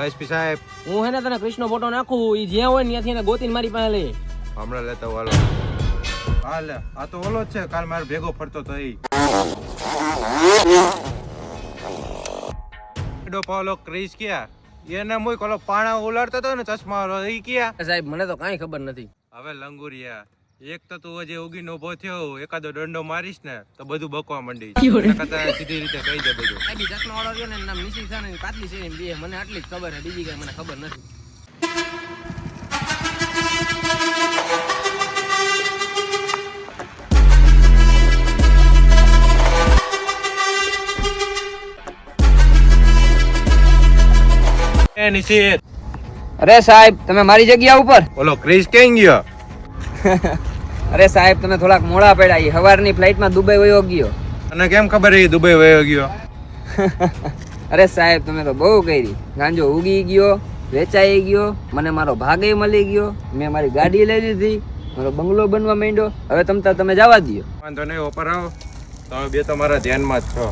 SP સાહેબ, હું હે ને તને કૃષ્ણ ફોટો નાખું, ઈ જ્યાં હોય ને ત્યાંથી એને ગોતીને મારી પાસે લે. હમણાં લેતા હાલો. હાલ આ તો ઓલો જ છે, કાલ મારે ભેગો ફરતો તો ઈ પાવલો ક્રિસ ક્યાં એને મુય કોલો પાણા ઉલાડતો તો ને ચશ્મા વાળો ઈ ક્યાં? સાહેબ મને તો કાંઈ ખબર નથી. હવે લંગુરિયા, એક તો તું હજી ઉગીને ઉભો થયો, એકાદો દંડો મારીશ ને તો બધું બકવા માંડી. એના કરતા સીધી રીતે કહી દે બધું. સાહેબ ચશ્મા વાળો રહ્યો ને એનું નામ નિશી છે ને કાતલી છે ને બે, મને આટલી જ ખબર છે, બીજી કઈ મને ખબર નથી. એ નિશિત, અરે સાહેબ તમે મારી જગ્યા ઉપર. ઓલો ક્રિસ ક્યાં ગયો? અરે સાહેબ તમે થોડાક મોડા પડ્યા, એ સવારની ફ્લાઇટમાં દુબઈ વયો ગયો. અને કેમ ખબર એ દુબઈ વયો ગયો? અરે સાહેબ તમે તો બહુ કરી. ગાંજો ઉગી ગયો, વેચાઈ ગયો, મને મારો ભાગે મળી ગયો, મેં મારી ગાડી લઈ લીધી, મારો બંગલો બનવા માંડ્યો. હવે તમે જવા દો. વાંધો નહીં, ઉપર આવો. તમે બે તમારા ધ્યાનમાં જ છો.